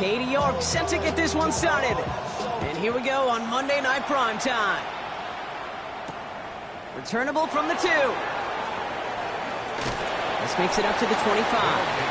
Katie York set to get this one started. And here we go on Monday Night Prime Time. Returnable from the 2. This makes it up to the 25.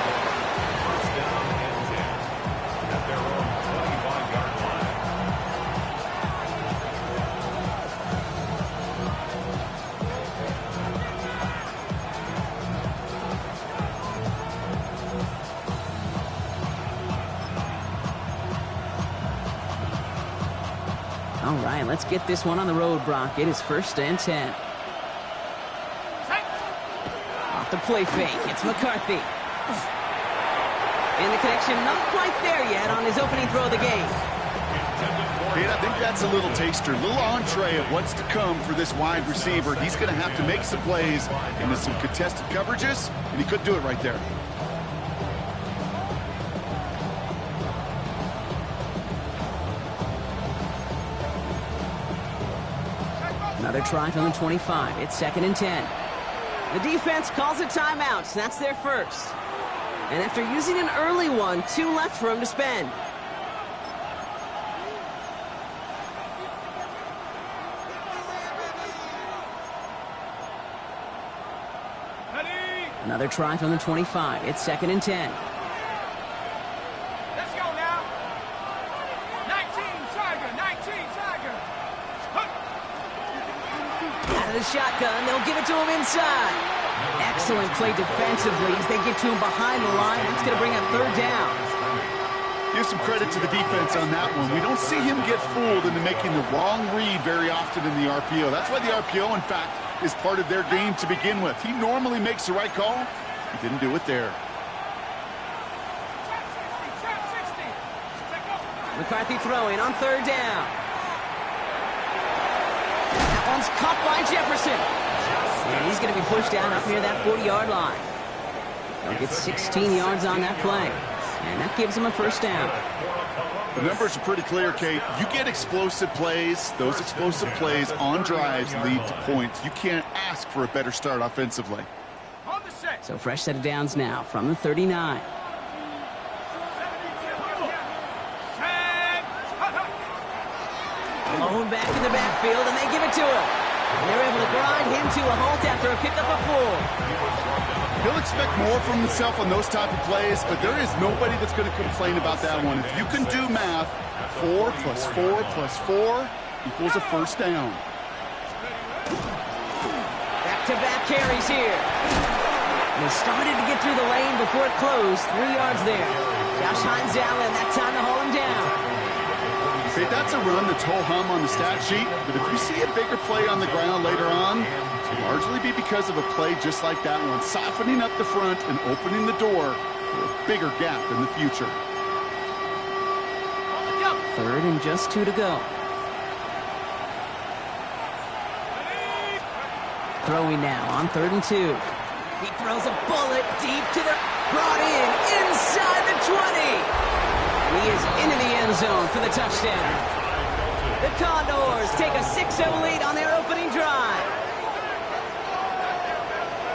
All right, let's get this one on the road, Brock. It is 1st and 10. Off the play fake, it's McCarthy. And the connection not quite there yet on his opening throw of the game. Kate, I think that's a little taster, a little entree of what's to come for this wide receiver. He's going to have to make some plays into some contested coverages, and he could do it right there. Another try from the 25. It's 2nd and 10. The defense calls a timeout. So that's their first. And after using an early one, 2 left for him to spend. Another try from the 25. It's 2nd and 10. Let's go now. 19 Tiger. Out of the shotgun, they'll give it to him inside. Excellent play defensively as they get to him behind the line. It's going to bring up 3rd down. Give some credit to the defense on that one. We don't see him get fooled into making the wrong read very often in the RPO. That's why the RPO, in fact, is part of their game to begin with. He normally makes the right call. He didn't do it there. McCarthy throwing on 3rd down. That one's caught by Jefferson. And he's going to be pushed down up near that 40-yard line. They'll get 16 yards on that play. And that gives him a 1st down. The numbers are pretty clear, Kate. You get explosive plays. Those explosive plays on drives lead to points. You can't ask for a better start offensively. So fresh set of downs now from the 39. Alone back in the backfield, and they give it to him. And they're able to grind him to a halt after a pickup of 4. He'll expect more from himself on those type of plays, but there is nobody that's going to complain about that one. If you can do math, 4 plus 4 plus 4 equals a 1st down. Back-to-back carries here. And he started to get through the lane before it closed. 3 yards there. Josh Hines Allen, that time to haul him down. Okay, that's a run that's ho-hum on the stat sheet, but if you see a bigger play on the ground later on, it'll largely be because of a play just like that one, softening up the front and opening the door for a bigger gap in the future. 3rd and just 2 to go. Throwing now on 3rd and 2. He throws a bullet deep to the... Brought in inside the 20. And he is into the end zone for the touchdown. The Condors take a 6-0 lead on their opening drive.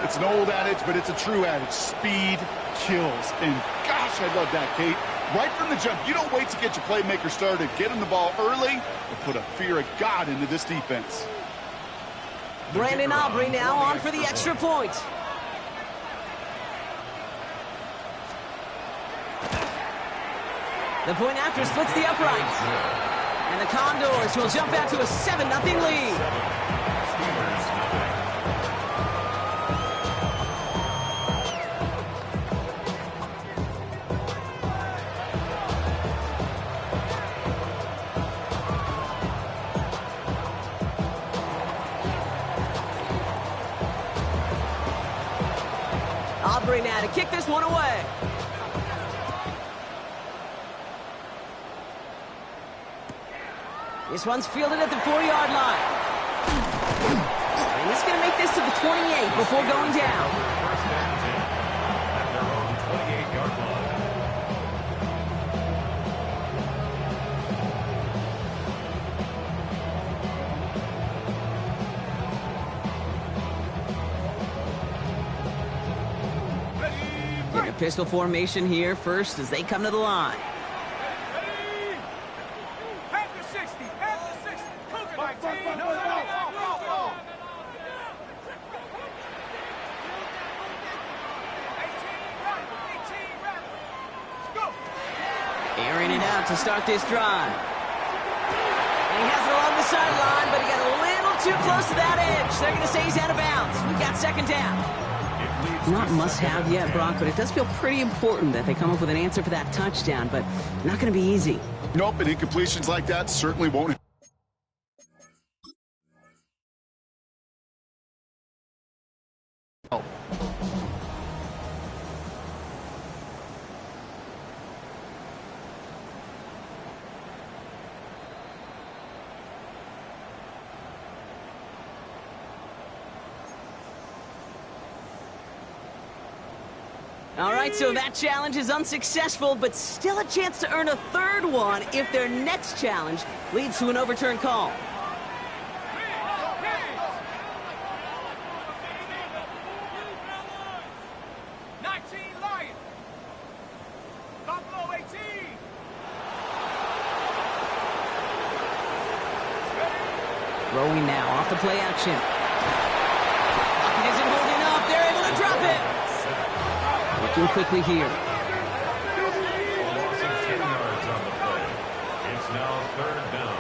It's an old adage, but it's a true adage. Speed kills. And gosh, I love that, Kate. Right from the jump, you don't wait to get your playmaker started. Get him the ball early and put a fear of God into this defense. Brandon Aubrey now on for the extra point. The point after splits the uprights. And the Condors will jump out to a 7-0 lead. Aubrey now to kick this one away. This one's fielded at the 4-yard line. And he's going to make this to the 28 before going down. Getting a pistol formation here first as they come to the line. Airing it out to start this drive. And he has it along the sideline, but he got a little too close to that edge. They're going to say he's out of bounds. We've got second down. Not must-have yet, Brock, but it does feel pretty important that they come up with an answer for that touchdown, but not going to be easy. Nope, and incompletions like that certainly won't. All right, so that challenge is unsuccessful, but still a chance to earn a third one if their next challenge leads to an overturned call. Throwing now off the play action. It isn't holding up. They're able to drop it. Looking quickly here. Losing 10 yards on the play. It's now third down.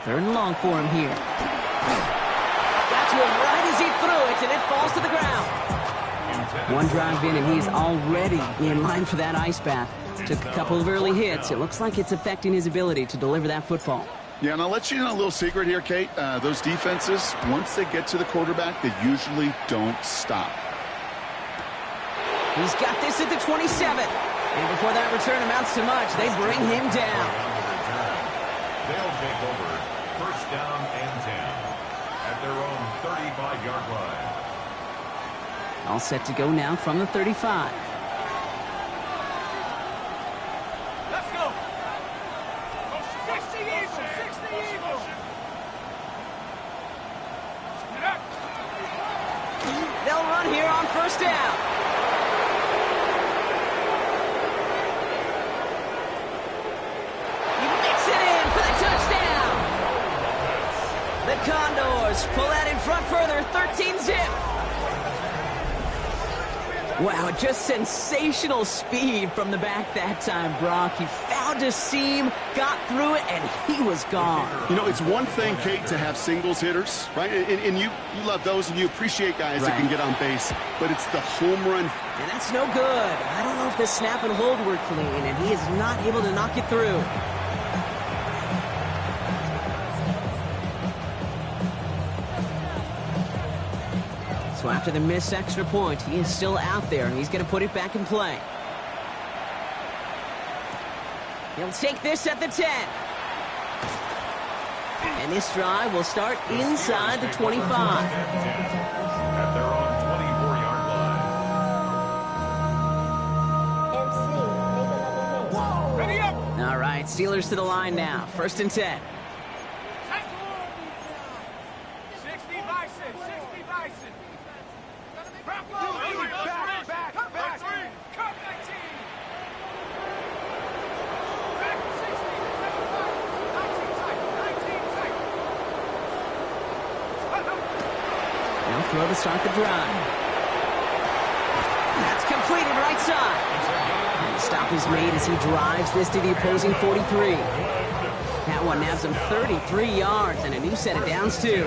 Third and long for him here. Got to him right as he threw it, and it falls to the ground. One drive in, and he's already in line for that ice bath. Took a couple of early hits. It looks like it's affecting his ability to deliver that football. Yeah, and I'll let you know a little secret here, Kate. Those defenses, once they get to the quarterback, they usually don't stop. He's got this at the 27. And before that return amounts to much, they bring him down. They'll take over first down and 10 at their own 35-yard line. All set to go now from the 35. Let's go. 60 Eagles, 60 Eagles. They'll run here on first down. He makes it in for the touchdown. The Condors pull that in front further, 13-zip. Wow, just sensational speed from the back that time, Brock. He found a seam, got through it, and he was gone. You know, it's one thing, Kate, to have singles hitters, right? And you love those, and you appreciate guys that can get on base. But it's the home run. And that's no good. I don't know if the snap and hold were clean, and he is not able to knock it through. So after the missed extra point, he is still out there, and he's going to put it back in play. He'll take this at the 10. And this drive will start inside the 25. At their own 24-yard line. Ready up. All right, Steelers to the line now. First and 10. 60 Bison, 60 Bison. Back, back. Cut 19. Back 60, 19 tight. Now throw to start the drive. That's completed right side. And the stop is made as he drives this to the opposing 43. That one nabs him 33 yards and a new set of downs, too.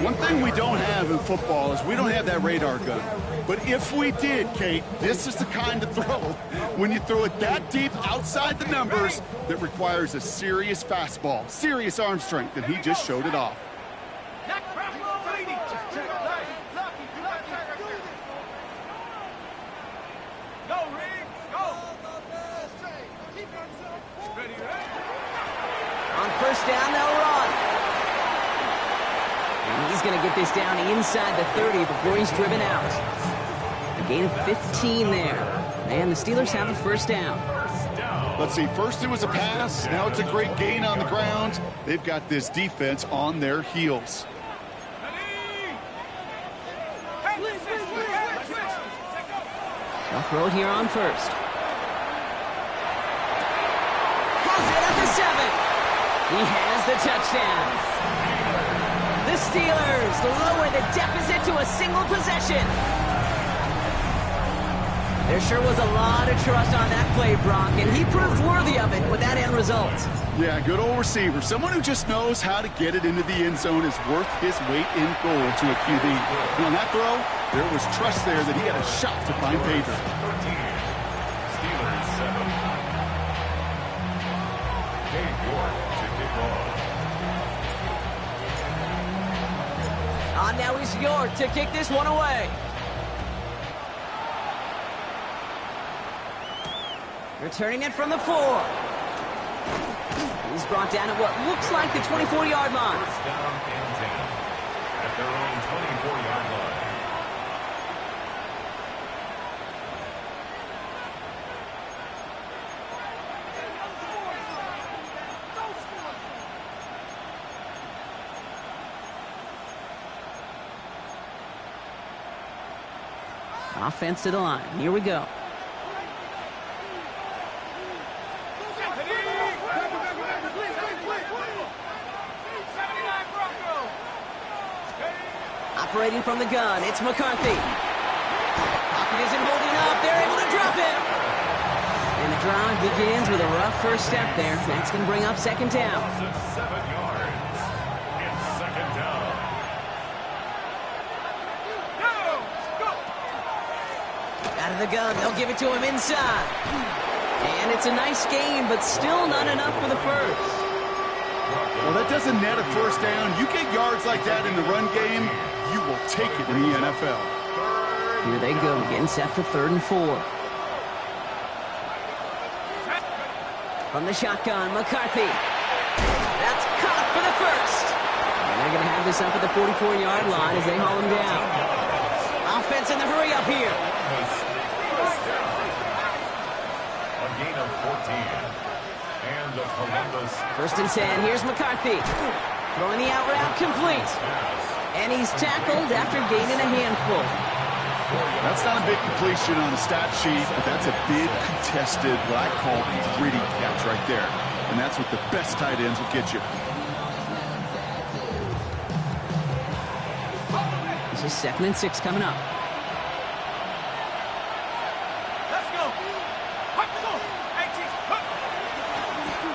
One thing we don't have in football is we don't have that radar gun. But if we did, Kate, this is the kind of throw, when you throw it that deep outside the numbers, that requires a serious fastball, serious arm strength, and he just showed it off. Go, Reed, go. On first down, they'll run. And he's going to get this down inside the 30 before he's driven out. A gain of 15 there. And the Steelers have a first down. Let's see, first it was a pass, now it's a great gain on the ground. They've got this defense on their heels. They'll throw it here on first. Calls it at the 7. He has the touchdown. The Steelers lower the deficit to a single possession. There sure was a lot of trust on that play, Brock, and he proved worthy of it with that end result. Yeah, good old receiver. Someone who just knows how to get it into the end zone is worth his weight in gold to a QB. And on that throw, there was trust there that he had a shot to find pay dirt. Steelers 7. Dave York to kick off. Now he's York to kick this one away. Returning it from the 4. He's brought down at what looks like the 24-yard line. First down and 10 at their own 24-yard line. Offense to the line. Here we go. Operating from the gun, it's McCarthy. Pocket isn't holding up. They're able to drop it. And the drive begins with a rough first step there. That's going to bring up second down. 7 yards. It's second down. Out of the gun, they'll give it to him inside. And it's a nice game, but still not enough for the first. Well, that doesn't net a first down. You get yards like that in the run game, you will take it in the NFL. Here they go, getting set for 3rd and 4. From the shotgun, McCarthy. That's caught for the first. And they're going to have this up at the 44-yard line as they haul him down. Offense in the hurry up here. A gain of 14. And the Columbus. 1st and 10. Here's McCarthy. Throwing the out route complete. And he's tackled after gaining a handful. That's not a big completion on the stat sheet, but that's a big contested, what I call gritty catch right there. And that's what the best tight ends will get you. This is 2nd and 6 coming up. Let's go.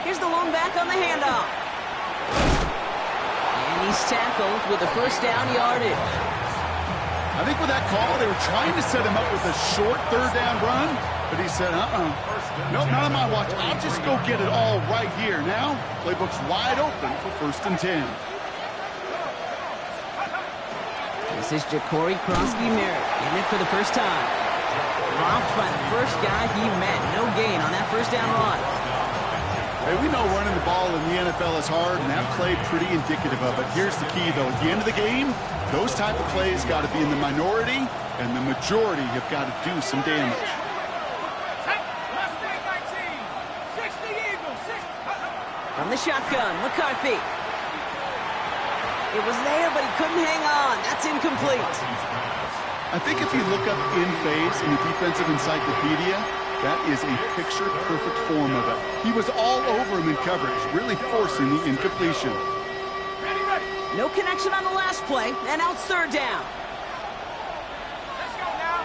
Here's the lone back on the handoff. And he's tackled with the first down yardage. I think with that call, they were trying to set him up with a short 3rd down run, but he said, nope, not on my watch. I'll just go get it all right here. Now, playbook's wide open for 1st and 10. This is Ja'Cory Krosky-Merritt getting it for the first time. Dropped by the first guy he met. No gain on that first down run. Hey, we know running the ball in the NFL is hard, and that play pretty indicative of it. Here's the key, though. At the end of the game, those type of plays got to be in the minority, and the majority have got to do some damage. From the shotgun, McCarthy. It was there, but he couldn't hang on. That's incomplete. I think if you look up in phase in the defensive encyclopedia, that is a picture-perfect form of it. He was all over him in coverage, really forcing the incompletion. No connection on the last play, and now it's 3rd down. Let's go now.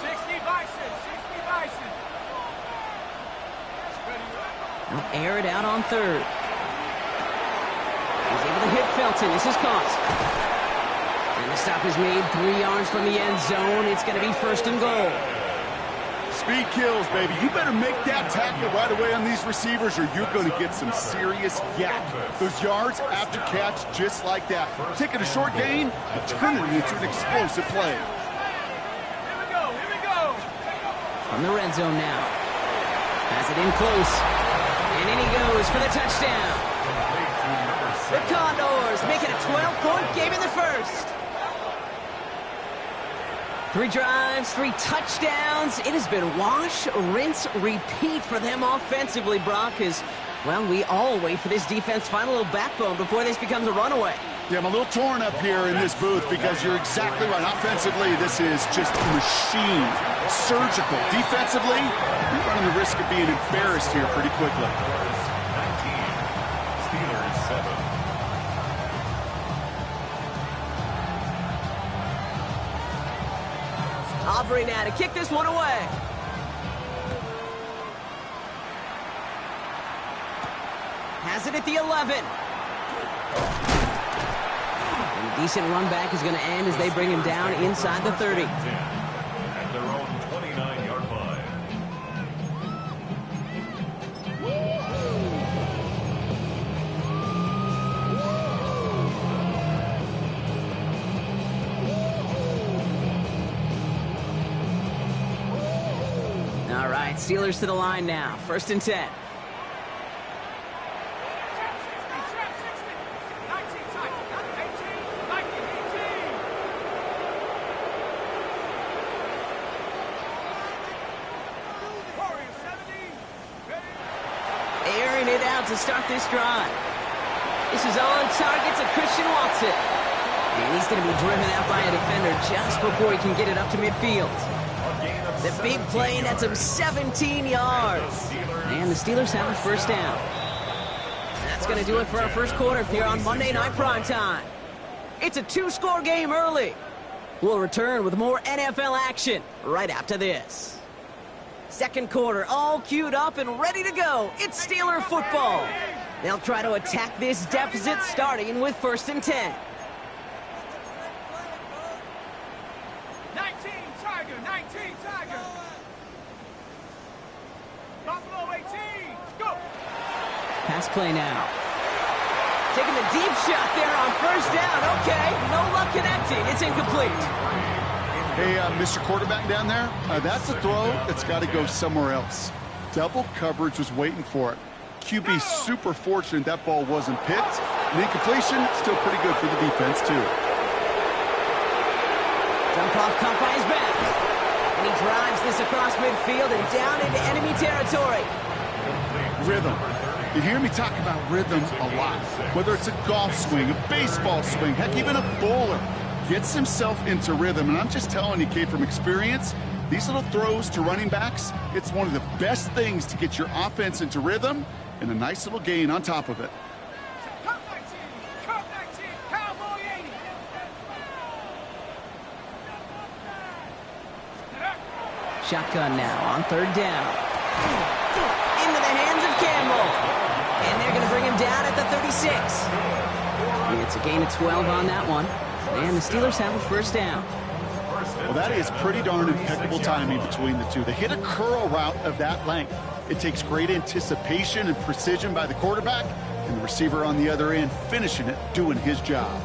60 Bison, 60 Bison. They'll air it out on 3rd. He's able to hit Felton. This is caught. And the stop is made 3 yards from the end zone. It's going to be 1st and goal. Speed kills, baby. You better make that tackle right away on these receivers or you're going to get some serious yak. Those yards after catch just like that. Taking a short gain and turning it into an explosive play. Here we go. From the red zone now. Has it in close. And in he goes for the touchdown. The Condors making a 12-point game in the first. 3 drives, 3 touchdowns. It has been wash, rinse, repeat for them offensively, Brock, as, well, we all wait for this defense to find a little backbone before this becomes a runaway. Yeah, I'm a little torn up here in this booth because you're exactly right. Offensively, this is just a machine. Surgical. Defensively, you're running the risk of being embarrassed here pretty quickly. Aubrey now to kick this one away. Has it at the 11. And a decent run back is going to end as they bring him down inside the 30. At their own 29-yard line. All right, Steelers to the line now. 1st and 10. Airing it out to start this drive. This is on target to Christian Watson. And he's going to be driven out by a defender just before he can get it up to midfield. The big play nets him 17 yards. And the Steelers have a 1st down. That's going to do it for our 1st quarter here on Monday Night Primetime. It's a 2-score game early. We'll return with more NFL action right after this. 2nd quarter all queued up and ready to go. It's Steeler football. They'll try to attack this deficit starting with 1st and 10. 19 Tiger, 19 Tiger. Buffalo 18, go. Pass play now. Taking the deep shot there on 1st down. Okay, no luck connecting. It's incomplete. Hey, Mr. Quarterback down there, that's a throw that's got to go somewhere else. Double coverage was waiting for it. QB super fortunate that ball wasn't picked. And incompletion, still pretty good for the defense, too. Dump off caught by his back. And he drives this across midfield and down into enemy territory. Rhythm. You hear me talk about rhythm a lot. Whether it's a golf swing, a baseball swing, heck, even a bowler. Gets himself into rhythm, and I'm just telling you, Kate, from experience, these little throws to running backs, it's one of the best things to get your offense into rhythm and a nice little gain on top of it. Cup 19, Cup 19, Cowboy 80. Shotgun now on 3rd down. Into the hands of Campbell. And they're going to bring him down at the 36. It's a gain of 12 on that one. And the Steelers have a 1st down. Well, that is pretty darn impeccable timing between the two. They hit a curl route of that length. It takes great anticipation and precision by the quarterback, and the receiver on the other end finishing it, doing his job.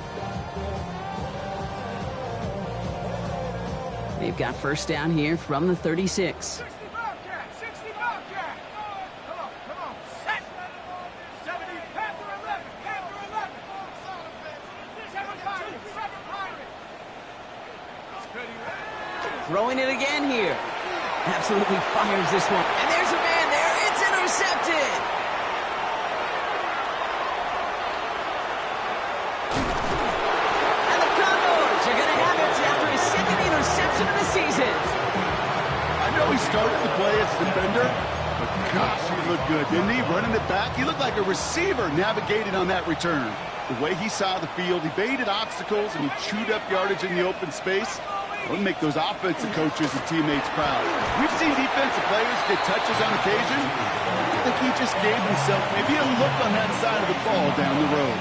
They've got 1st down here from the 36. 60 Bobcat, 60 Bobcat. Come on, set. 70, Panther 11, Panther 11. 7 Pirate, 7 Pirate. Throwing it again here. Absolutely fires this one. And there's a man there. It's intercepted. And the Condors are going to have it after his 2nd interception of the season. I know he started the play as a defender, but gosh, he looked good, didn't he? Running it back, he looked like a receiver navigating on that return. The way he saw the field, he baited obstacles and he chewed up yardage in the open space. That would make those offensive coaches and teammates proud. We've seen defensive players get touches on occasion. I think he just gave himself maybe a look on that side of the ball down the road.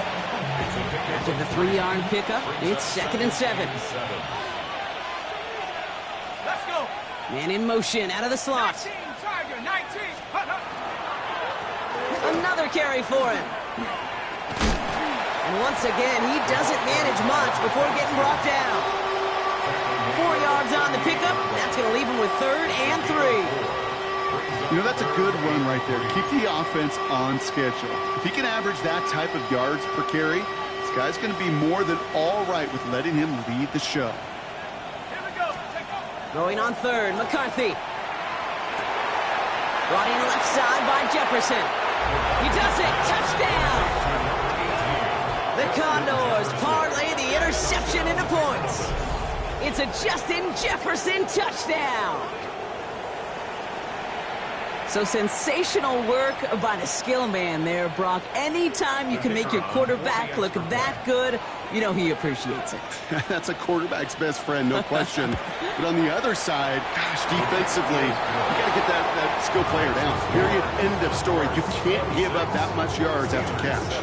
After the 3-yard pickup, it's 2nd and 7. Let's go. Man in motion out of the slot. 19 Tiger, 19. Another carry for him. And once again, he doesn't manage much before getting brought down. 4 yards on the pickup. That's going to leave him with 3rd and 3. You know, that's a good run right there. Keep the offense on schedule. If he can average that type of yards per carry, this guy's going to be more than all right with letting him lead the show. Here we go. Going on 3rd, McCarthy. Brought in left side by Jefferson. He does it. Touchdown. The Condors parlay the interception into points. It's a Justin Jefferson touchdown. So sensational work by the skill man there, Brock. Anytime you can make your quarterback look that good, you know he appreciates it. That's a quarterback's best friend, no question. But on the other side, gosh, defensively, you got to get that skill player down. Period, end of story. You can't give up that much yards after catch.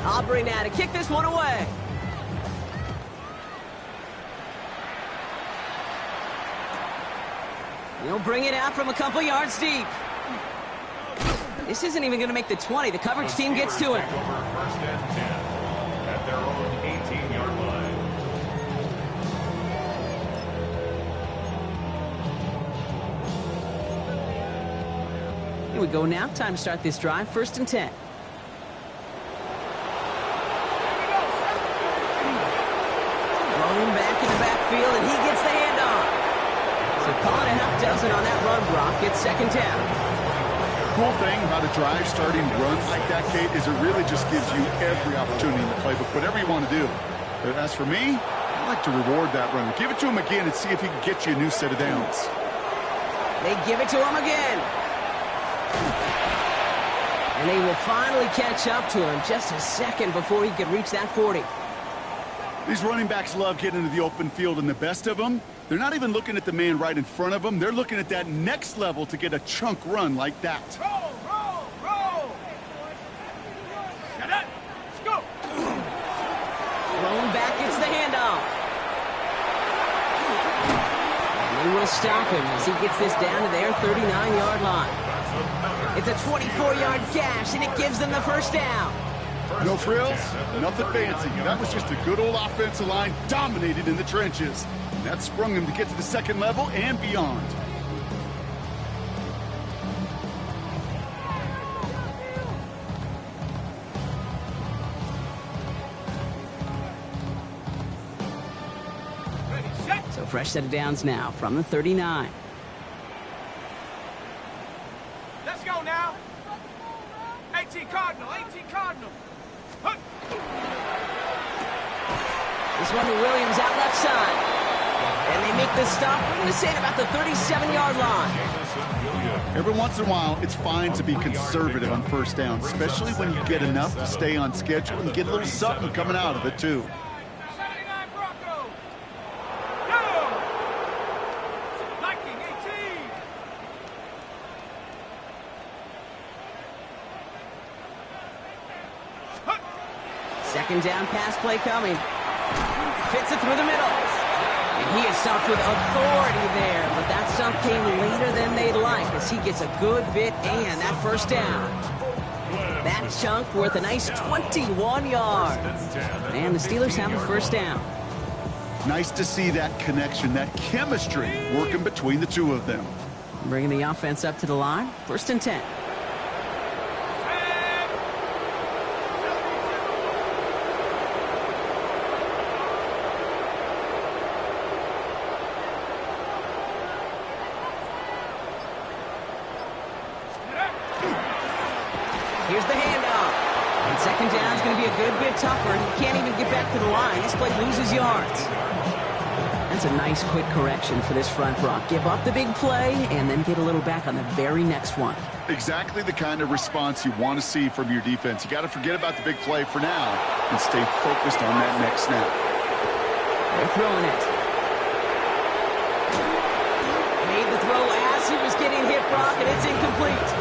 Aubrey now to kick this one away. He'll bring it out from a couple yards deep. This isn't even going to make the 20. The coverage team gets to him. First and 10 at their own 18-yard line. Here we go now. Time to start this drive. First and 10. Rolling back in the backfield, and he gets the handoff. So call it a half dozen on that run, Brock. It's second down. Cool thing about a drive starting run like that, Kate, is it really just gives you every opportunity in the playbook, whatever you want to do. But as for me, I like to reward that run. Give it to him again and see if he can get you a new set of downs. They give it to him again. And they will finally catch up to him just a second before he could reach that 40. These running backs love getting into the open field, and the best of them, they're not even looking at the man right in front of them. They're looking at that next level to get a chunk run like that. Roll, roll, roll. Shut up. Let's go. Rolling back gets the handoff. And they will stop him as he gets this down to their 39-yard line. It's a 24-yard gash, and it gives them the first down. No frills, nothing fancy. That was just a good old offensive line dominated in the trenches. And that sprung him to get to the second level and beyond. Ready, set. So fresh set of downs now from the 39. Let's go now. 18 Cardinal, 18 Cardinal. Hup. This one to Williams out left side. And they make the stop. We're going to say at about the 37-yard line. Every once in a while, it's fine to be conservative on first down, especially when you get enough to stay on schedule and get a little something coming out of it, too. 79 Broncos. Go. Viking 18. Hup. Second down pass play coming. Fits it through the middle. And he is stopped with authority there, but that stop came later than they'd like as he gets a good bit and that first down. That chunk worth a nice 21 yards. And the Steelers have a first down. Nice to see that connection, that chemistry working between the two of them. Bringing the offense up to the line. First and 10. Here's the handoff. And second down is going to be a good bit tougher. He can't even get back to the line. This play loses yards. That's a nice quick correction for this front, Brock. Give up the big play and then get a little back on the very next one. Exactly the kind of response you want to see from your defense. You got to forget about the big play for now and stay focused on that next snap. They're throwing it. Made the throw as he was getting hit, Brock, and it's incomplete.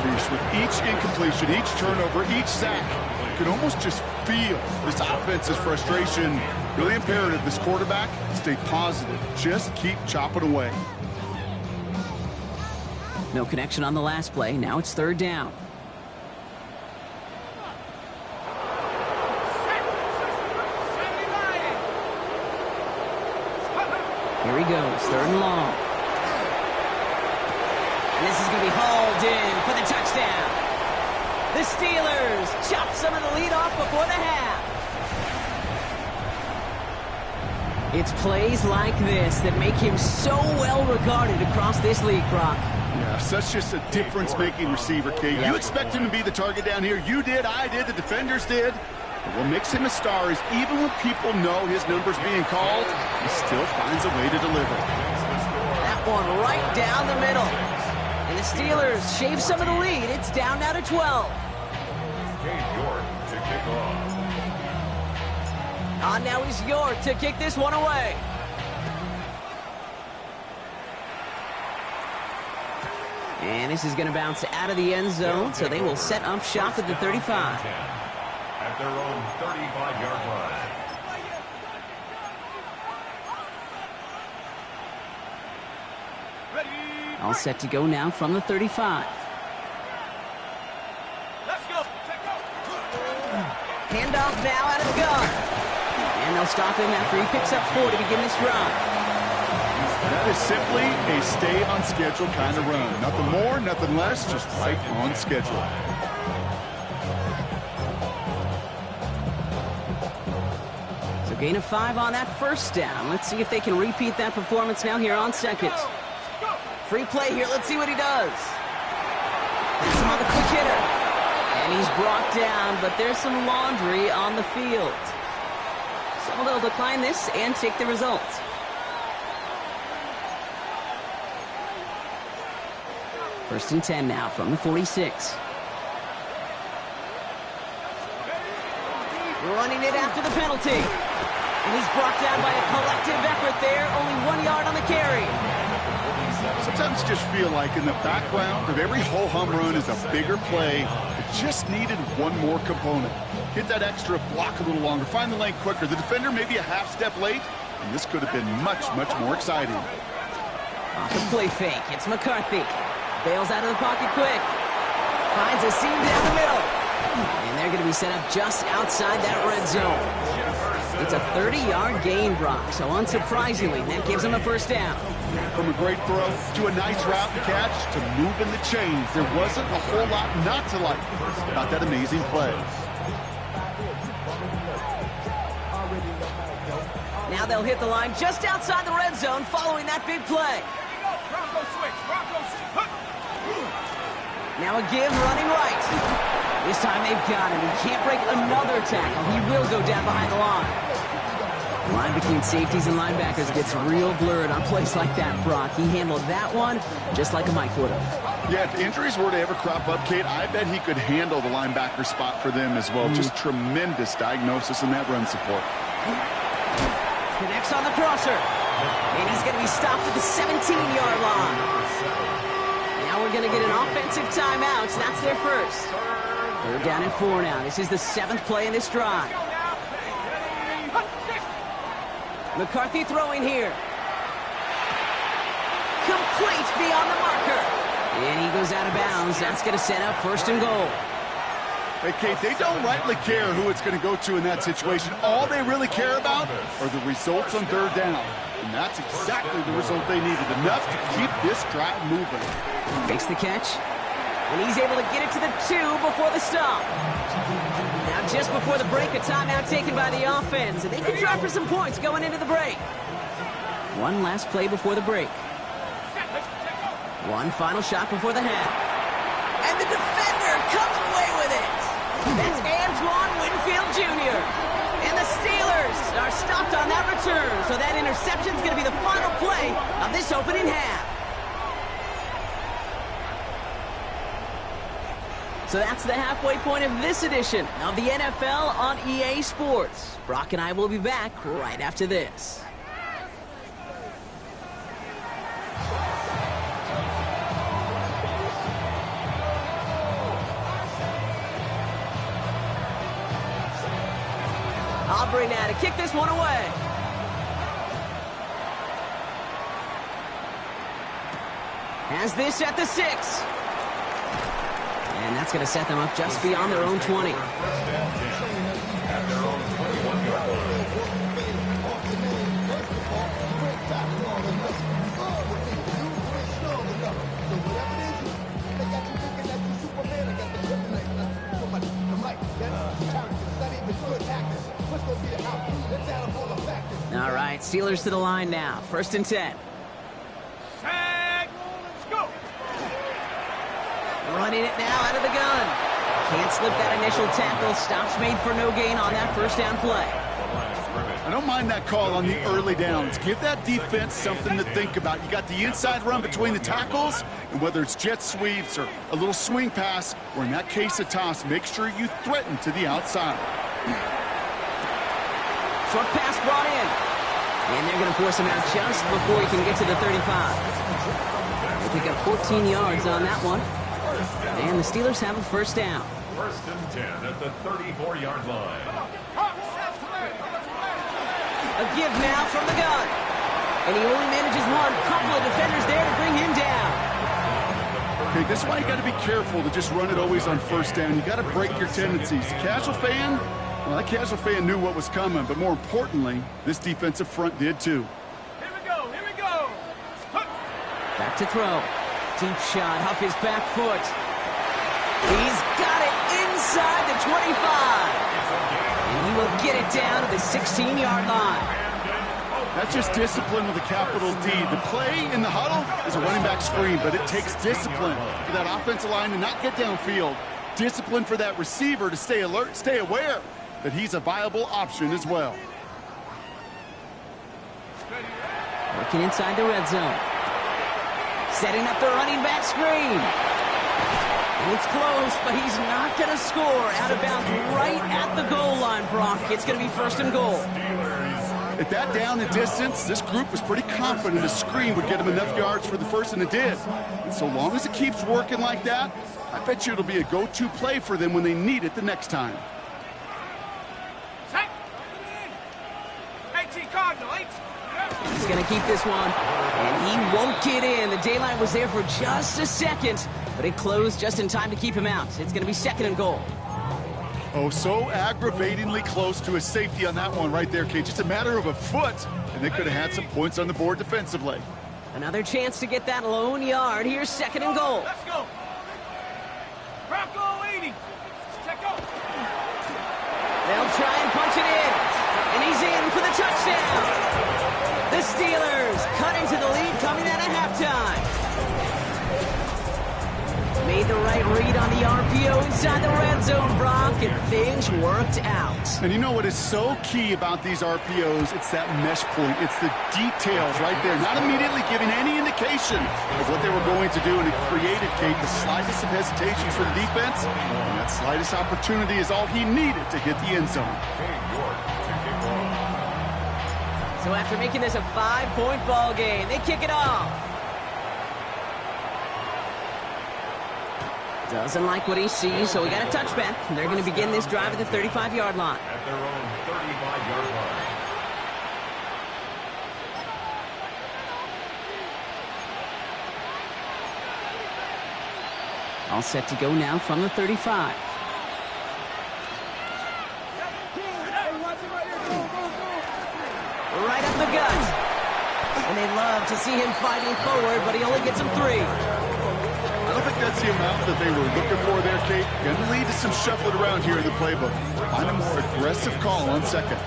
Bruce, with each incompletion, each turnover, each sack, you can almost just feel this offense's frustration. Really imperative, this quarterback, stay positive. Just keep chopping away. No connection on the last play. Now it's third down. Here he goes, third and long. And this is going to be hauled in for the touchdown. The Steelers chop some of the lead off before the half. It's plays like this that make him so well regarded across this league, Brock. Yeah, such just a difference-making receiver, Kate. Yep. You expect him to be the target down here. You did, I did, the defenders did. But what makes him a star is even when people know his number's being called, he still finds a way to deliver. going right down the middle. And the Steelers shave some of the lead. It's down now to 12. Cade York to kick off. On now is York to kick this one away. And this is going to bounce out of the end zone, so they will set up shop at the 35. At their own 35-yard line. All set to go now from the 35. Let's go. Handoff now out of the gun. And they'll stop him after he picks up 4 to begin this drive. That is simply a stay-on-schedule kind of run. Nothing more, nothing less, just right on schedule. So gain of 5 on that first down. Let's see if they can repeat that performance now here on second. Free play here. Let's see what he does. That's him on the quick hitter. And he's brought down, but there's some laundry on the field. So they'll decline this and take the results. First and 10 now from the 46. Running it after the penalty. And he's brought down by a collective effort there. Only 1 yard on the carry. Sometimes you just feel like in the background of every ho-hum run is a bigger play. It just needed one more component. Hit that extra block a little longer. Find the lane quicker. The defender maybe a half step late. And this could have been much, much more exciting. Off the play fake. It's McCarthy. Bails out of the pocket quick. Finds a seam down the middle. And they're going to be set up just outside that red zone. It's a 30-yard gain, Brock. So unsurprisingly, that gives them a first down. From a great throw to a nice route and catch to moving the chains. There wasn't a whole lot not to like about that amazing play. Now they'll hit the line just outside the red zone following that big play. Bronco switch. Bronco switch. Now a give running right. This time they've got him. He can't break another tackle. He will go down behind the line. The line between safeties and linebackers gets real blurred on plays like that, Brock. He handled that one just like a Mike would have. Yeah, if injuries were to ever crop up, Kate, I bet he could handle the linebacker spot for them as well. Just tremendous diagnosis in that run support. Connects on the crosser. And he's going to be stopped at the 17-yard line. Now we're going to get an offensive timeout. That's their first. They're down at 4 now. This is the 7th play in this drive. McCarthy throwing here. Complete beyond the marker. And he goes out of bounds. That's going to set up first and goal. Hey, Kate, they don't rightly care who it's going to go to in that situation. All they really care about are the results on third down. And that's exactly the result they needed. Enough to keep this drive moving. Makes the catch. And he's able to get it to the 2 before the stop. Now just before the break, a timeout taken by the offense. And they can try for some points going into the break. One last play before the break. One final shot before the half. And the defender comes away with it. That's Antoine Winfield Jr. And the Steelers are stopped on that return. So that interception is going to be the final play of this opening half. So that's the halfway point of this edition of the NFL on EA Sports. Brock and I will be back right after this. Aubrey now to kick this one away. Has this at the 6. And that's going to set them up just beyond their own 20. All right, Steelers to the line now. First and 10. Set. Go. Running it now out of the gun. Can't slip that initial tackle. Stops made for no gain on that first down play. The line of scrimmage I don't mind that call on the early downs. Give that defense something to think about. You got the inside run between the tackles, and whether it's jet sweeps or a little swing pass, or in that case a toss, make sure you threaten to the outside. Short pass brought in. And they're going to force him out just before he can get to the 35. They pick up 14 yards on that one. And the Steelers have a first down. First and 10 at the 34-yard line. A give now from the gun. And he only manages one. Couple of defenders there to bring him down. Okay, this is why you got to be careful to just run it always on first down. You got to break your tendencies. Casual fan, well, that casual fan knew what was coming, but more importantly, this defensive front did too. Here we go, here we go. Back to throw. Deep shot off his back foot. He's got it inside the 25. And he will get it down to the 16-yard line. That's just discipline with a capital D. The play in the huddle is a running back screen, but it takes discipline for that offensive line to not get downfield. Discipline for that receiver to stay alert, stay aware that he's a viable option as well. Working inside the red zone. Setting up the running back screen. And it's close, but he's not going to score. Out of bounds right at the goal line, Brock. It's going to be first and goal. At that down and distance, this group was pretty confident the screen would get him enough yards for the first, and it did. And so long as it keeps working like that, I bet you it'll be a go-to play for them when they need it the next time. Set. 18 Cardinal, 18. He's going to keep this one, and he won't get in. The daylight was there for just a second, but it closed just in time to keep him out. It's going to be second and goal. Oh, so aggravatingly close to a safety on that one right there, Kate. Just a matter of a foot, and they could have had some points on the board defensively. Another chance to get that lone yard. Here's second and goal. Let's go. Bronco 80. Check out. They'll try and punch it in, and he's in for the touchdown. The Steelers cut into the lead coming out of halftime. Made the right read on the RPO inside the red zone, Brock, and things worked out. And you know what is so key about these RPOs? It's that mesh point. It's the details right there. Not immediately giving any indication of what they were going to do, and it created, Kate, the slightest of hesitations for the defense. And that slightest opportunity is all he needed to hit the end zone. So after making this a 5-point ball game, they kick it off. Doesn't like what he sees, so we got a touchback. They're going to begin this drive at the 35-yard line. At their own 35-yard line. All set to go now from the 35. Right up the gut. And they love to see him fighting forward, but he only gets him 3. I don't think that's the amount that they were looking for there, Kate. Going to lead to some shuffling around here in the playbook. Find a more aggressive call on second.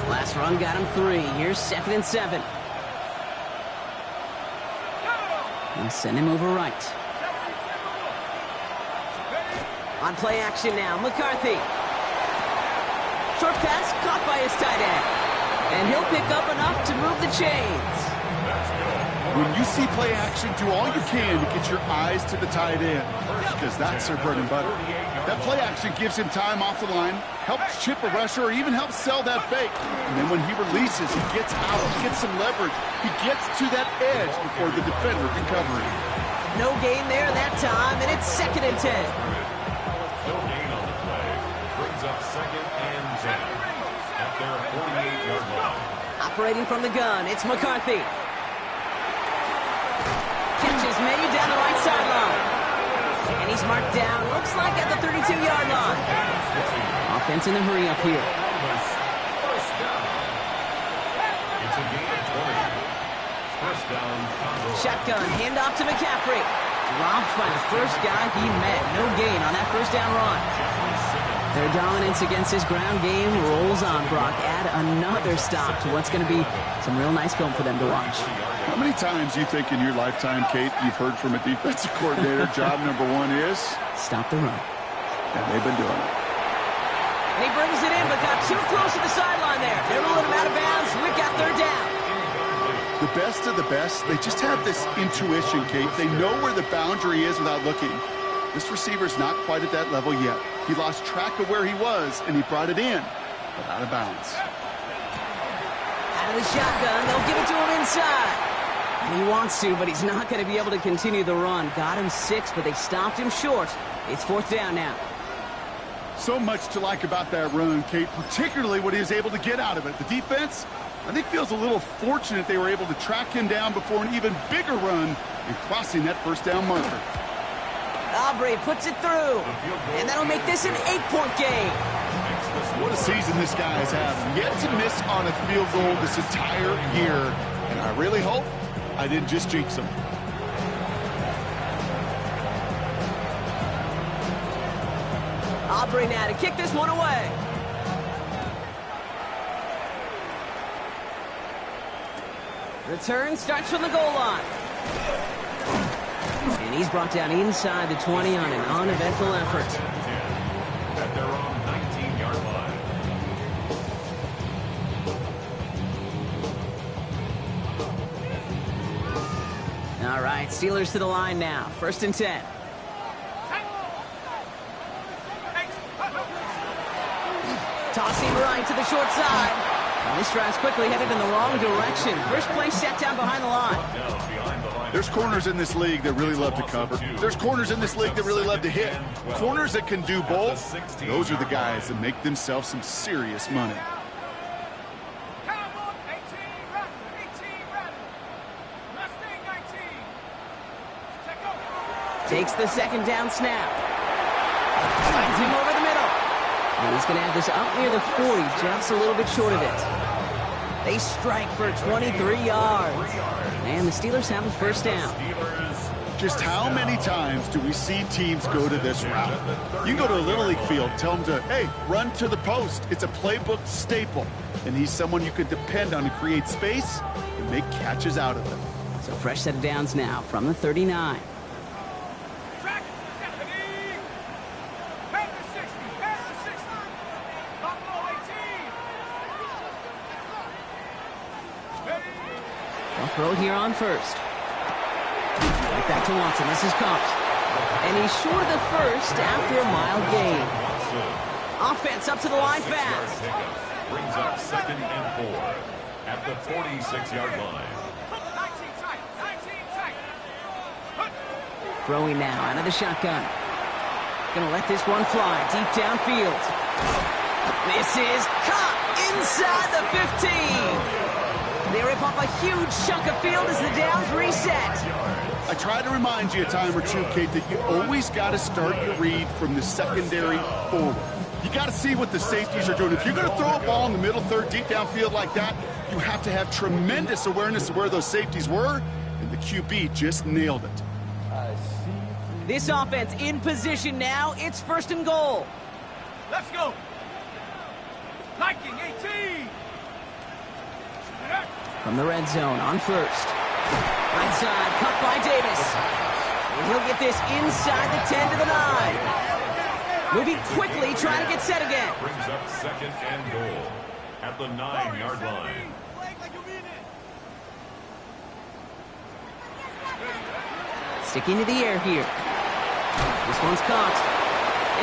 Last run got him 3. Here's second and 7. And send him over right. On play action now, McCarthy. Short pass caught by his tight end. And he'll pick up enough to move the chains. When you see play action, do all you can to get your eyes to the tight end, because that's their bread and butter. That play action gives him time off the line, helps chip a rusher, or even helps sell that fake. And then when he releases, he gets out, he gets some leverage. He gets to that edge before the defender can cover him. No gain there that time, and it's second and 10. No gain on the play. Brings up second and 10 at their 48-yard line. Operating from the gun, it's McCarthy. Catch is made down the right sideline. And he's marked down, looks like at the 32-yard line. Offense in a hurry up here. It's a gain of 20. First down, Condors. Shotgun, handoff to McCaffrey. Dropped by the first guy he met. No gain on that first down run. Their dominance against this ground game rolls on, Brock. Add another stop to what's going to be some real nice film for them to watch. How many times do you think in your lifetime, Kate, you've heard from a defensive coordinator, job number 1 is? Stop the run. And they've been doing it. And he brings it in, but got too close to the sideline there. They're rolling him out of bounds. We've got third down. The best of the best, they just have this intuition, Kate. They know where the boundary is without looking. This receiver's not quite at that level yet. He lost track of where he was, and he brought it in, but out of bounds. Out of the shotgun, they'll give it to him inside. And he wants to, but he's not going to be able to continue the run. Got him 6, but they stopped him short. It's fourth down now. So much to like about that run, Kate, particularly what he was able to get out of it. The defense, I think, feels a little fortunate they were able to track him down before an even bigger run and crossing that first down marker. Aubrey puts it through, and that'll make this an 8-point game. What a season this guy has had. Yet to miss on a field goal this entire year, and I really hope I didn't just jinx him. Aubrey now to kick this one away. Return starts from the goal line. And he's brought down inside the 20 on an uneventful effort. At their own 19-yard line. All right, Steelers to the line now. First and 10. Tossing right to the short side. And this drive's quickly headed in the wrong direction. First play set down behind the line. There's corners in this league that really love to cover. There's corners in this league that really love to hit. Corners that can do both, those are the guys that make themselves some serious money. Takes the second down snap. Finds him over the middle. And he's going to have this up near the 40, just a little bit short of it. They strike for 23 yards. And the Steelers have a first down. Just how many times do we see teams go to this route? You can go to a Little League field, tell them to, hey, run to the post. It's a playbook staple. And he's someone you can depend on to create space and make catches out of it. So fresh set of downs now from the 39. Throw here on first. Right back to Watson. This is caught. And he's short of the first after a mile gain. Offense up to the line fast. Brings up second and 4 at the 46-yard line. Throwing now out of the shotgun. Gonna let this one fly deep downfield. This is caught inside the 15. They rip off a huge chunk of field as the downs reset. I try to remind you a time or two, Kate, that you always got to start your read from the secondary forward. You got to see what the safeties are doing. If you're going to throw a ball in the middle third, deep downfield like that, you have to have tremendous awareness of where those safeties were, and the QB just nailed it. This offense in position now. It's first and goal. Let's go. Liking 18. From the red zone on first. Right side, cut by Davis. And he'll get this inside the 10 to the 9. Moving quickly, trying to get set again. Brings up second and goal at the 9-yard line. Sticking to the air here. This one's caught.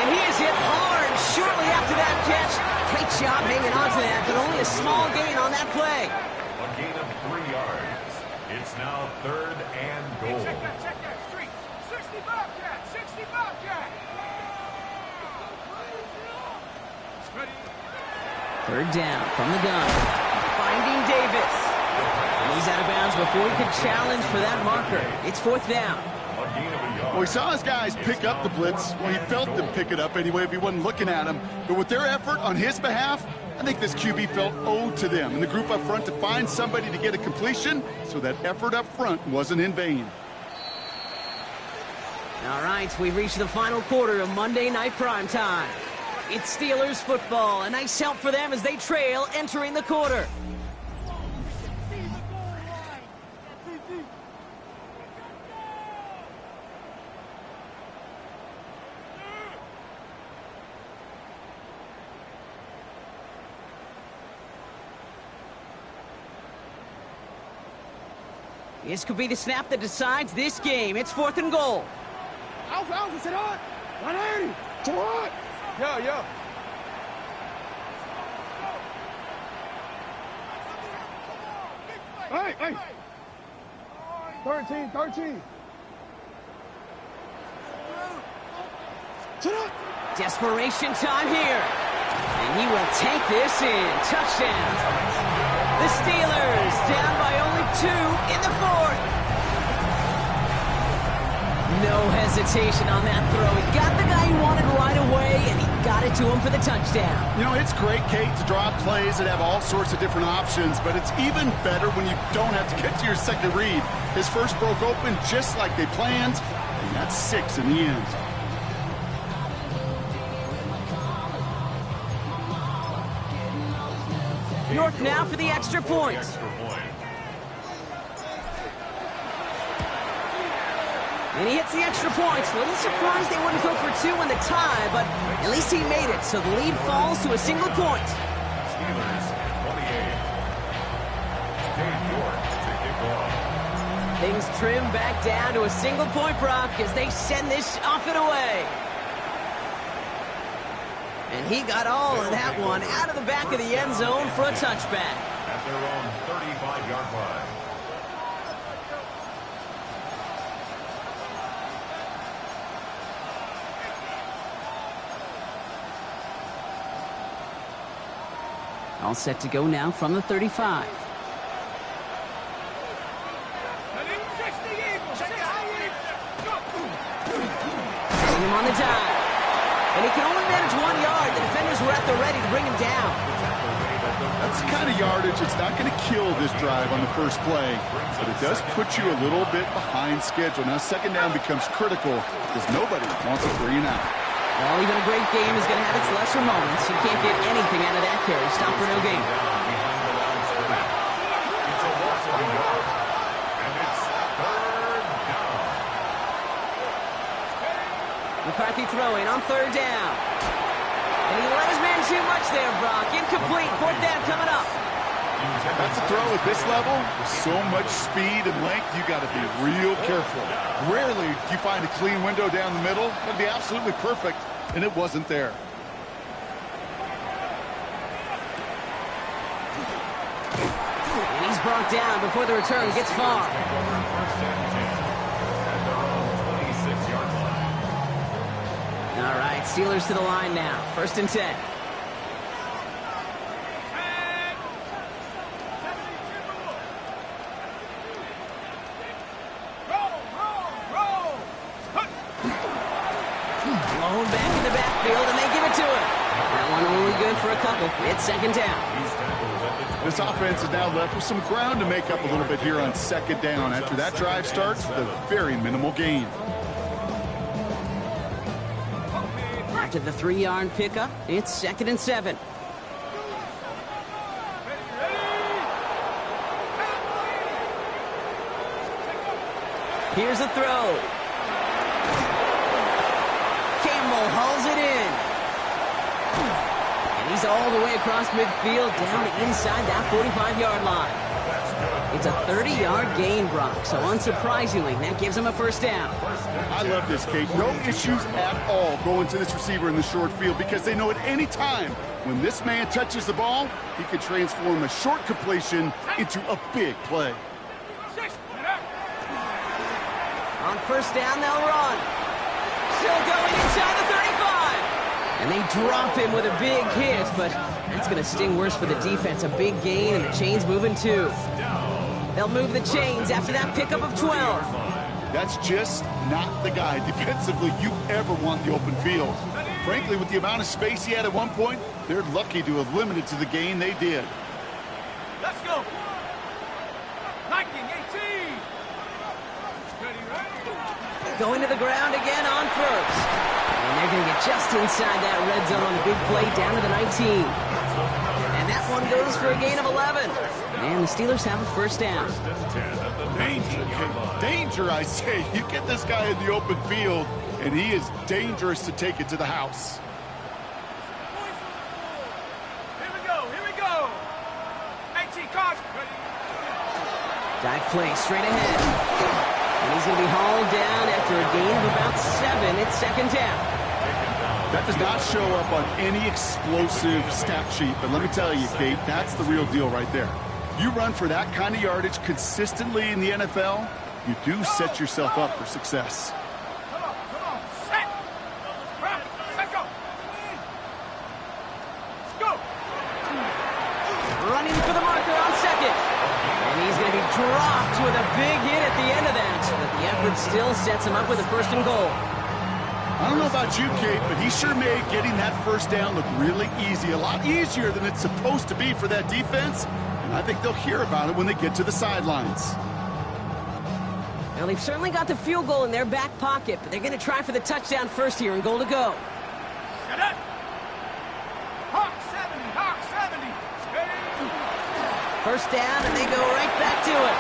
And he is hit hard shortly after that catch. Great job hanging on to that, but only a small gain on that play. A gain of 3 yards. It's now third and goal. Check that street. 60 Bobcat. 60 Bobcat. Third down from the gun. Finding Davis. And he's out of bounds before he could challenge for that marker. It's fourth down. A gain of a yard. Well, he saw his guys pick up the blitz. Well, he felt them pick it up anyway if he wasn't looking at him. But with their effort on his behalf, I think this QB felt owed to them and the group up front to find somebody to get a completion, so that effort up front wasn't in vain. All right, we've reached the final quarter of Monday Night Primetime. It's Steelers football. A nice help for them as they trail entering the quarter. This could be the snap that decides this game. It's 4th and goal. Alpha, sit on. 180. To what? Yo. Hey. 13. Sit up. Desperation time here. And he will take this in. Touchdown. The Steelers down by only 2 in the 4th. No hesitation on that throw. He got the guy he wanted right away, and he got it to him for the touchdown. You know, it's great, Kate, to draw plays that have all sorts of different options, but it's even better when you don't have to get to your second read. His first broke open just like they planned, and that's 6 in the end. York now for the extra point. And he hits the extra points. A little surprised they wouldn't go for 2 in the tie, but at least he made it, so the lead falls to a single point. Steelers 28. Dave York to kick off. Things trim back down to a single point, Brock, as they send this off and away. And he got all of that one out of the back of the end zone for a touchback. At their own 35-yard line. All set to go now from the 35. Setting him on the dive. And he can only manage 1 yard. The defenders were at the ready to bring him down. That's the kind of yardage it's not going to kill this drive on the first play, but it does put you a little bit behind schedule. Now, second down becomes critical because nobody wants a 3 and out. Well, even a great game is going to have its lesser moments. You can't get anything out of that carry. Stop for no gain. It's a loss of a yard. And it's 3rd down. McCarthy throwing on 3rd down. And he let his man too much there, Brock. Incomplete. 4th down coming up. That's a throw at this level. With so much speed and length, you got to be real careful. Rarely do you find a clean window down the middle. That'd be absolutely perfect, and it wasn't there. And he's brought down before the return gets far. First and 10 at their own 26-yard line. All right, Steelers to the line now. 1st and 10. Blown back in the backfield, and they give it to him. That one only good for a couple. It's 2nd down. This offense is now left with some ground to make up a little bit here on 2nd down after that drive starts with a very minimal gain. After the 3-yard pickup, it's 2nd and 7. Here's a throw. Campbell hauls it in. And he's all the way across midfield down inside that 45-yard line. It's a 30-yard gain, Brock, so unsurprisingly, that gives him a 1st down. I love this, Kate. No issues at all going to this receiver in the short field because they know at any time when this man touches the ball, he can transform a short completion into a big play. On 1st down, they'll run. Still going inside the 35. And they drop him with a big hit, but that's going to sting worse for the defense. A big gain, and the chain's moving too. They'll move the chains after that pickup of 12. That's just not the guy defensively you ever want the open field. Frankly, with the amount of space he had at one point, they're lucky to have limited to the gain they did. Let's go. 19-18. Going to the ground again on 1st. And they're going to get just inside that red zone on a big play down to the 19. And that one goes for a gain of 11. And the Steelers have a 1st down. Danger, danger, I say. You get this guy in the open field, and he is dangerous to take it to the house. Here we go. 18 cards. Dive play straight ahead. And he's going to be hauled down after a gain of about 7. It's second down. That does not show up on any explosive stat sheet, but let me tell you, Kate, that's the real deal right there. You run for that kind of yardage consistently in the NFL, you do set yourself up for success. Come on, set. Set, go. Let's go. Running for the marker on second. And he's going to be dropped with a big hit at the end of that. But the effort still sets him up with a first and goal. I don't know about you, Kate, but he sure made getting that first down look really easy. A lot easier than it's supposed to be for that defense. And I think they'll hear about it when they get to the sidelines. Well, they've certainly got the field goal in their back pocket, but they're going to try for the touchdown first here and goal to go. Get it. Hawk 70, Hawk 70. First down, and they go right back to it.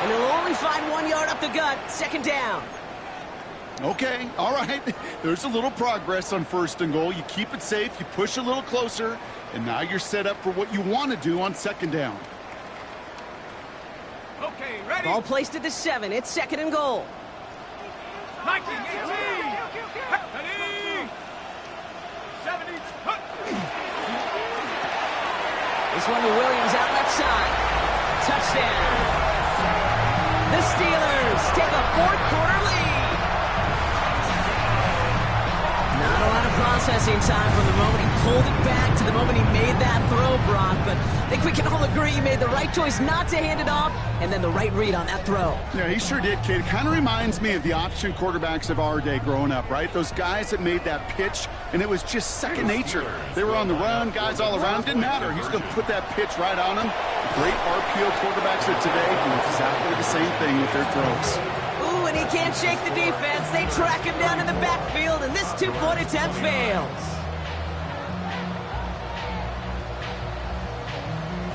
And they'll only find 1 yard up the gut. Second down. Okay, all right. There's a little progress on first and goal. You keep it safe, you push a little closer, and now you're set up for what you want to do on second down. Okay, ready? Ball placed at the 7. It's second and goal. 19, 18. Ready. 70. This one to Williams out left side. Touchdown. The Steelers take a fourth-quarter lead. Not a lot of processing time from the moment he pulled it back to the moment he made that throw, Brock. But I think we can all agree he made the right choice not to hand it off, and then the right read on that throw. Yeah, he sure did, Kate. It kind of reminds me of the option quarterbacks of our day growing up, right? Those guys that made that pitch, and it was just second nature. They were on the run, guys all around. Didn't matter. He's going to put that pitch right on them. The great RPO quarterbacks of today do exactly the same thing with their throws. Ooh, and he can't shake the defense. They track him down in the backfield, and this two-point attempt fails.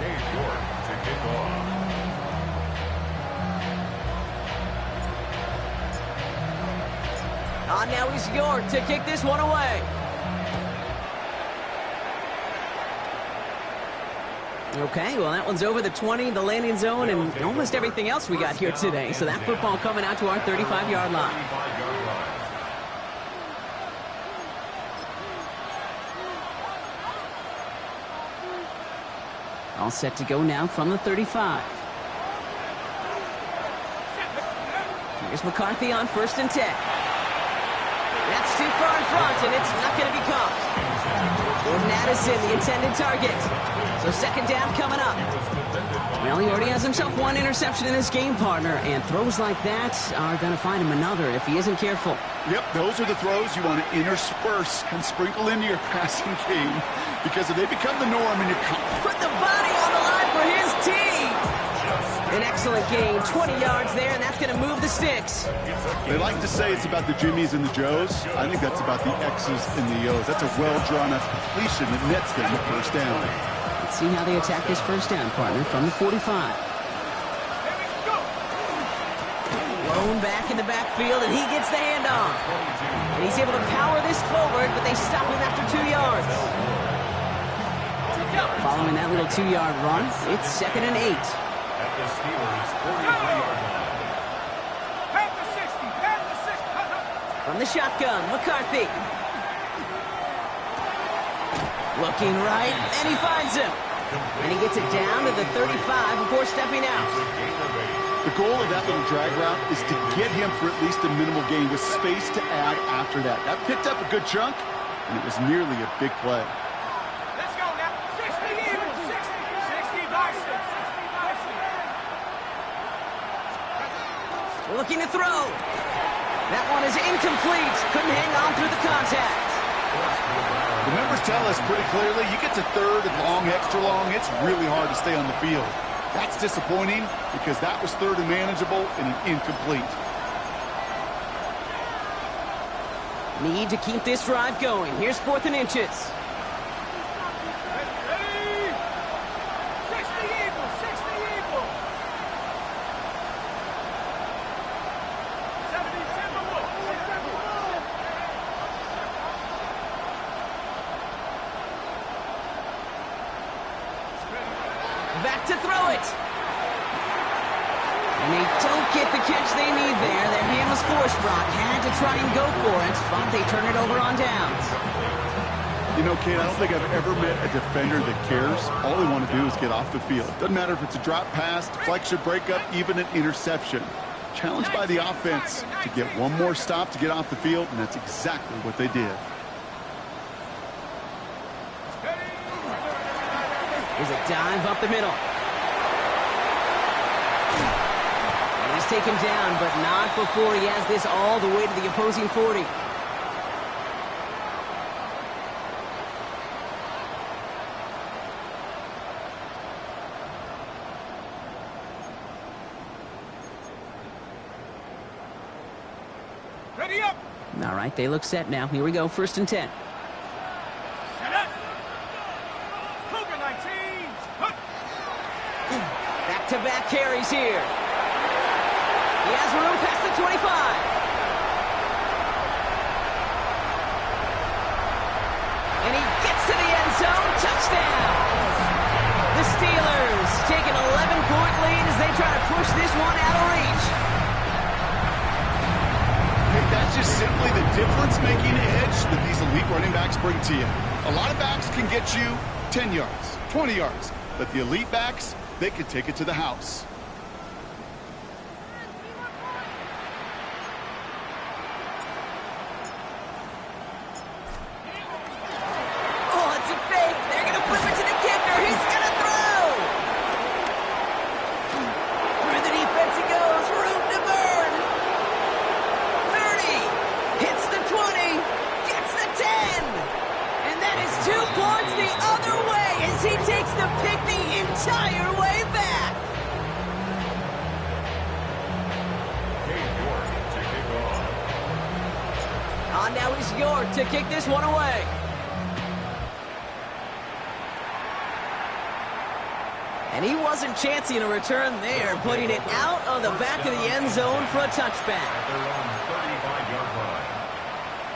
Dave York to kick off. Now he's York to kick this one away. Okay, well, that one's over the 20, the landing zone, and almost everything else we got here today. So that football coming out to our 35-yard line. All set to go now from the 35. Here's McCarthy on 1st and 10. That's too far in front, and it's not going to be caught. Jordan Addison, the intended target. So second down coming up. Well, he already has himself 1 interception in his game, partner, and throws like that are going to find him another if he isn't careful. Yep, those are the throws you want to intersperse and sprinkle into your passing game, because if they become the norm and you're put the body on the line for his team. An excellent gain, 20 yards there, and that's going to move the sticks. They like to say it's about the Jimmies and the Joes. I think that's about the X's and the O's. That's a well-drawn-up completion that nets them the first down. Let's see how they attack this first down, partner, from the 45. Blown back in the backfield, and he gets the handoff. And he's able to power this forward, but they stop him after 2 yards. Following that little 2-yard run, it's second and 8. At the Steelers' 43-yard line. Pat the 60, pat the 60. From the shotgun, McCarthy. Looking right, and he finds him. And he gets it down to the 35 before stepping out. The goal of that little drag route is to get him for at least a minimal gain with space to add after that. That picked up a good chunk, and it was nearly a big play. Let's go now. 60 even, 60 by 6. Looking to throw. That one is incomplete. Couldn't hang on through the contact. The numbers tell us pretty clearly, you get to third and long, extra long, it's really hard to stay on the field. That's disappointing because that was third and manageable and an incomplete. Need to keep this drive going. Here's 4th and inches. Ready? 60 equal, 60 equal. 70 Timberwolves. Back to throw it. And they don't get the catch they need there. Their hand was forced, Brock. Had to try and go for it, but they turn it over on downs. You know, Kate, I don't think I've ever met a defender that cares. All they want to do is get off the field. Doesn't matter if it's a drop pass, deflection, breakup, even an interception. Challenged by the offense to get one more stop to get off the field, and that's exactly what they did. Here's a dive up the middle. And he's taken down, but not before he has this all the way to the opposing 40. Ready up. All right, they look set now. Here we go, 1st and 10. Set up. Cougar 19. Hunt. Back-to-back carries here. He has room past the 25. And he gets to the end zone. Touchdown. The Steelers take an 11-point lead as they try to push this one out of reach. Hey, that's just simply the difference-making edge that these elite running backs bring to you. A lot of backs can get you 10 yards, 20 yards, but the elite backs, they can take it to the house. Oh, it's a fake. They're going to flip it to the kicker. He's going to throw. Through the defense he goes. Room to burn. 30. Hits the 20. Gets the 10. And that is 2 points the other way as he takes the pick the entire way back. On now is York to kick this one away. And he wasn't chancing a return there, putting it out of the back of the end zone for a touchback.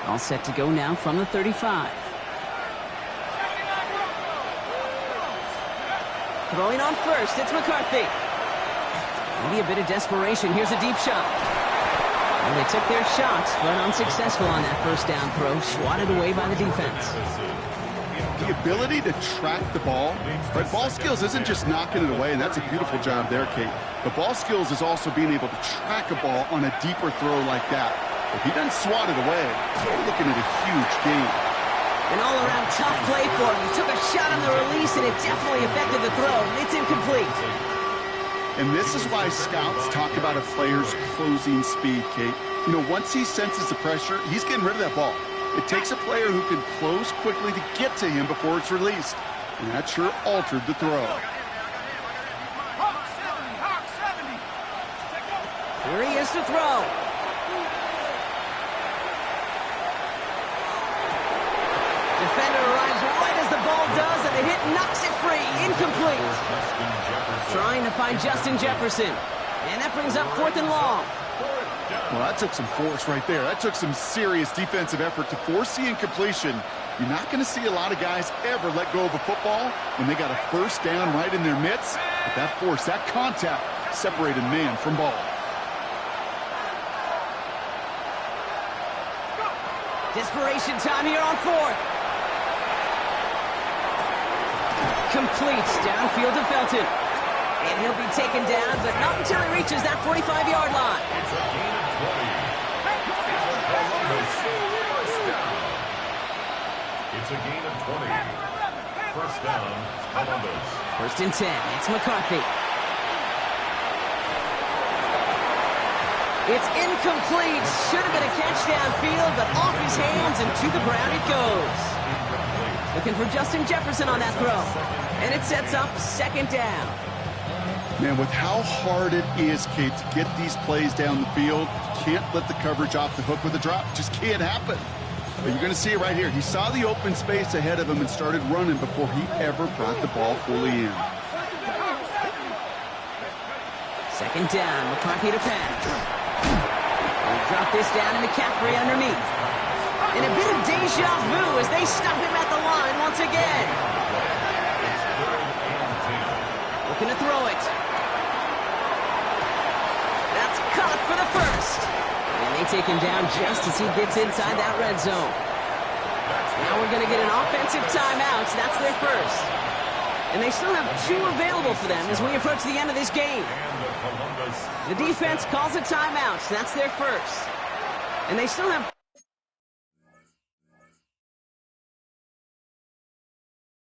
All set to go now from the 35. Throwing on first, it's McCarthy. Maybe a bit of desperation. Here's a deep shot. And they took their shots, but unsuccessful on that first down throw. Swatted away by the defense. The ability to track the ball, right? Ball skills isn't just knocking it away, and that's a beautiful job there, Kate. The ball skills is also being able to track a ball on a deeper throw like that. If he doesn't swat it away, we're looking at a huge gain. An all-around tough play for him. He took a shot on the release, and it definitely affected the throw. It's incomplete. And this is why scouts talk about a player's closing speed, Kate. You know, once he senses the pressure, he's getting rid of that ball. It takes a player who can close quickly to get to him before it's released. And that sure altered the throw. Hawk 70. Hawk 70. Here he is to throw. Defender arrives right as the ball does, and the hit knocks it free. Incomplete. Trying to find Justin Jefferson. And that brings up 4th and long. Well, that took some force right there. That took some serious defensive effort to force the incompletion. You're not going to see a lot of guys ever let go of a football when they got a first down right in their midst. But that force, that contact, separated man from ball. Desperation time here on 4th. Completes downfield to Felton. And he'll be taken down, but not until he reaches that 45-yard line. It's a gain of 20. It's a gain of 20. First down, Columbus. 1st and 10. It's McCarthy. It's incomplete. Should have been a catch downfield, but off his hands and to the ground it goes. Looking for Justin Jefferson on that throw. And it sets up 2nd down. Man, with how hard it is, Kate, to get these plays down the field, you can't let the coverage off the hook with a drop. It just can't happen. But you're going to see it right here. He saw the open space ahead of him and started running before he ever brought the ball fully in. 2nd down, McCarthy to pass. He'll drop this down to McCaffrey underneath. And a bit of deja vu as they stop him at the line once again. Looking to throw it. tough for the first. And they take him down just as he gets inside that red zone. Now we're going to get an offensive timeout. That's their first. And they still have 2 available for them as we approach the end of this game. The defense calls a timeout. That's their first. And they still have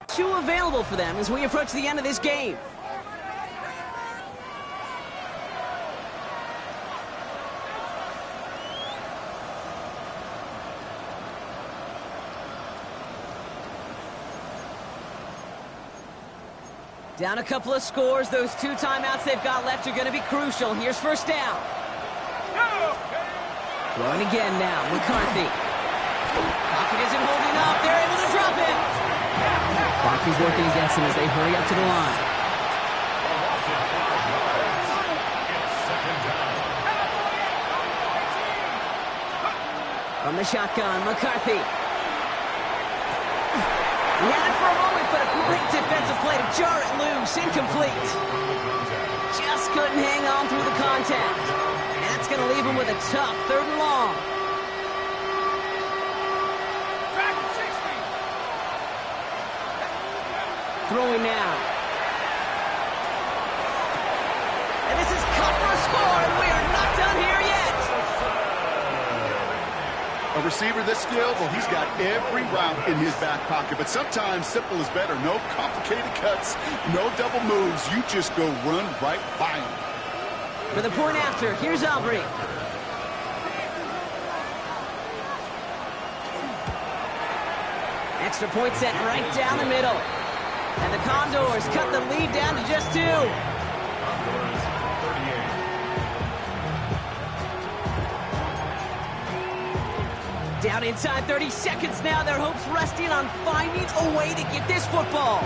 2 available for them as we approach the end of this game. Down a couple of scores. Those 2 timeouts they've got left are going to be crucial. Here's first down. Throwing again now. McCarthy. Pocket isn't holding up. They're able to drop it. Clock is working against them as they hurry up to the line. From the shotgun, McCarthy. He had it for a moment, but a great defensive play to jar it loose. Incomplete. Just couldn't hang on through the contact. And that's going to leave him with a tough 3rd and long. Throwing now. And this is cut for a score, and we are not done here yet. A receiver this skilled, well, he's got every route in his back pocket. But sometimes simple is better. No complicated cuts, no double moves. You just go run right by him. For the point after, here's Aubrey. Extra point set right down the middle. And the Condors cut the lead down to just 2. Condors 38. Down inside 30 seconds now. Their hopes resting on finding a way to get this football.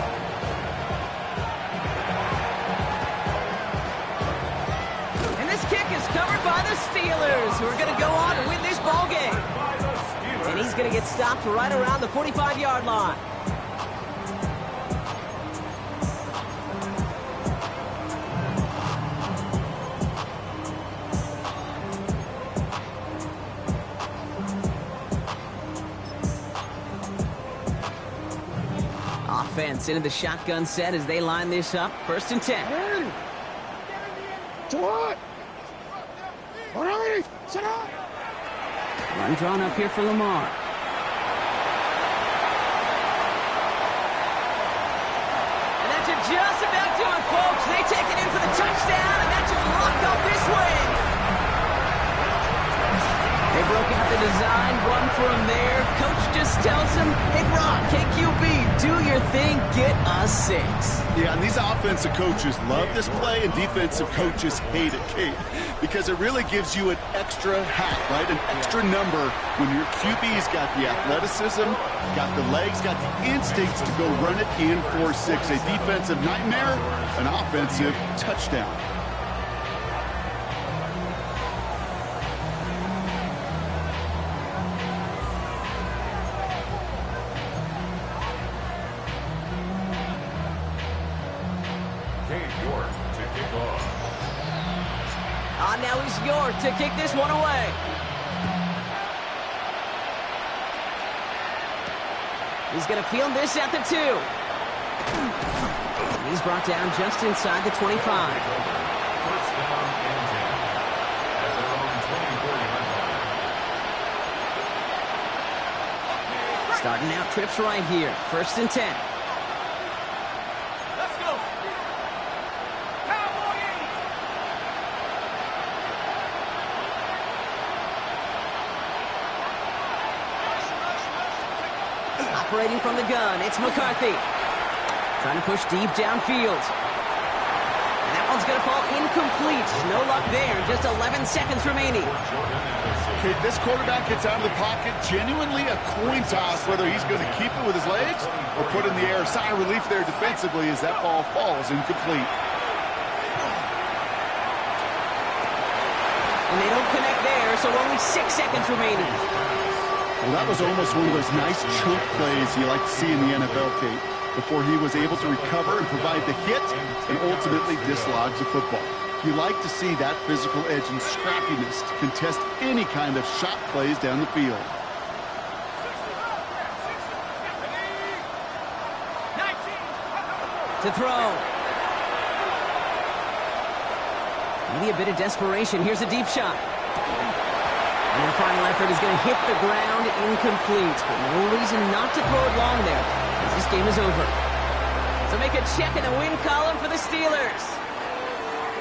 And this kick is covered by the Steelers, who are going to go on to win this ball game. And he's going to get stopped right around the 45-yard line. Offense into the shotgun set as they line this up. 1st and 10. Run drawn up here for Lamar. And that should just about do it, folks. They take it in for the touchdown, and that should lock up this win. They broke out the design, run for him there. Coach just tells him, hey, Rock, KQB, do your thing, get us 6. Yeah, and these offensive coaches love this play, and defensive coaches hate it, Kate, because it really gives you an extra hat, right? An extra number when your QB's got the athleticism, got the legs, got the instincts to go run it in for 6. A defensive nightmare, an offensive touchdown. Now he's York to kick this one away. He's going to field this at the 2. And he's brought down just inside the 25. First down and 10. At their own 20-40 line. Starting out trips right here. 1st and 10. Operating from the gun, it's McCarthy. Trying to push deep downfield. And that one's going to fall incomplete. No luck there. Just 11 seconds remaining. Okay, this quarterback gets out of the pocket. Genuinely a coin toss whether he's going to keep it with his legs or put it in the air. Sigh of relief there defensively as that ball falls incomplete. And they don't connect there, so only 6 seconds remaining. Well, that was almost one of those nice chunk plays you like to see in the NFL, Kate, before he was able to recover and provide the hit and ultimately dislodge the football. You like to see that physical edge and scrappiness to contest any kind of shot plays down the field. To throw. Maybe a bit of desperation. Here's a deep shot. And the final effort is going to hit the ground incomplete. But no reason not to throw it long there, as this game is over. So make a check in the win column for the Steelers.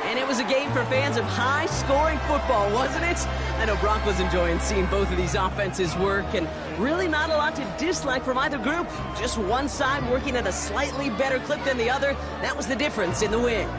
And it was a game for fans of high-scoring football, wasn't it? I know Brock was enjoying seeing both of these offenses work, and really not a lot to dislike from either group. Just one side working at a slightly better clip than the other. That was the difference in the win.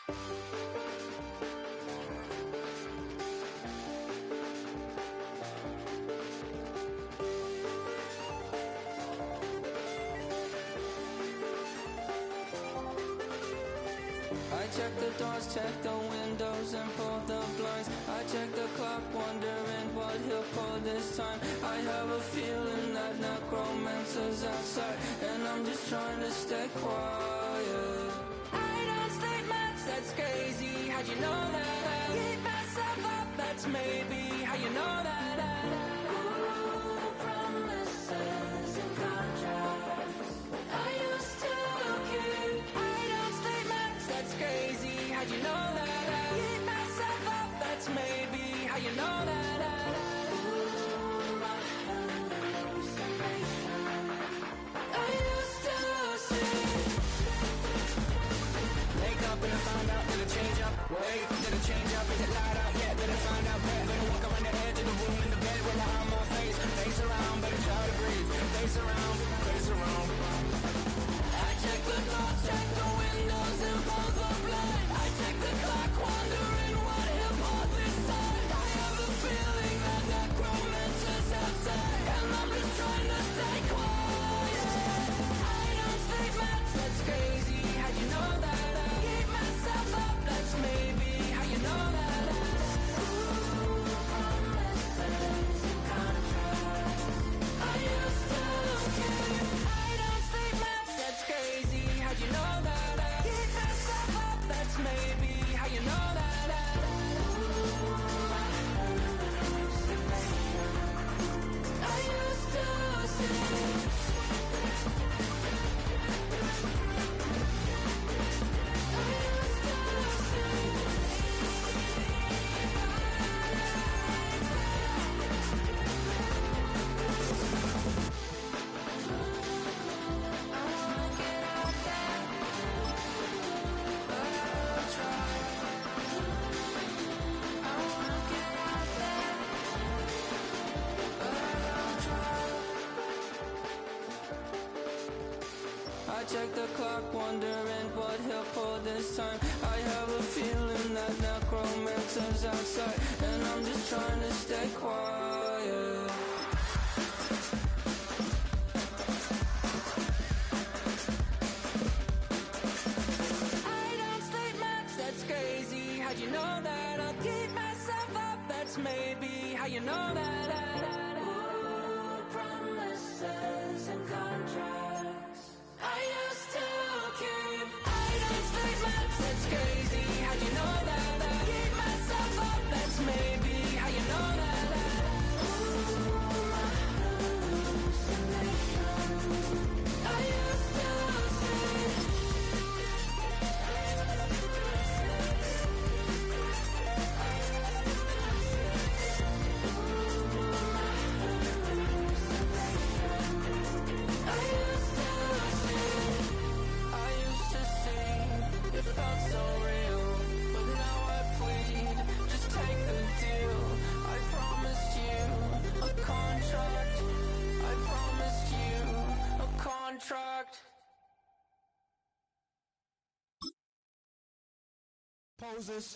I check the doors, check the windows, and pull the blinds. I check the clock, wondering what he'll pull this time. I have a feeling that necromancer's outside, and I'm just trying to stay quiet. I don't stay much, that's crazy. How'd you know that? I keep myself up, that's maybe how you know that. Ooh, promises and contracts I used to keep. I don't stay much, that's crazy. How'd you know that? I keep myself up, that's maybe how you know that. Ooh, my hallucination I used to see. Wake up and I found out, did it change up? Wait, did it change up? Is it light out yet? Did I find out better? Better walk around the edge of the room in the bed with my arm on my face. Face around, better try to breathe. Face around, face around. I check the doors, check the windows, and pull the blind. I check the clock, wondering what he'll pull this time. I have a feeling that necromancer's outside, and I'm just trying to stay quiet. I don't stay much, that's crazy. How'd you know that? I keep myself up, that's maybe how you know that. Ooh, promises and contracts I used to keep. I don't stay much, that's crazy. How'd you know that? I keep myself up, that's maybe how you know that. Ooh, my hallucination I used to see. I check the clock, wondering what he'll pull this time. I have a feeling that necromancer's outside, and I'm just trying to stay quiet. I don't stay much, that's crazy. How'd you know that? I'll keep myself up, that's maybe how you know that. Ooh, promises and contracts I used to keep. I don't stay much, that's crazy. How'd you know that? I keep myself up, that's maybe how you know that. Ooh, my hallucination I used to see. It felt so real, but now I plead, just take the deal. I promised you a contract. I promised you a contract. Poses.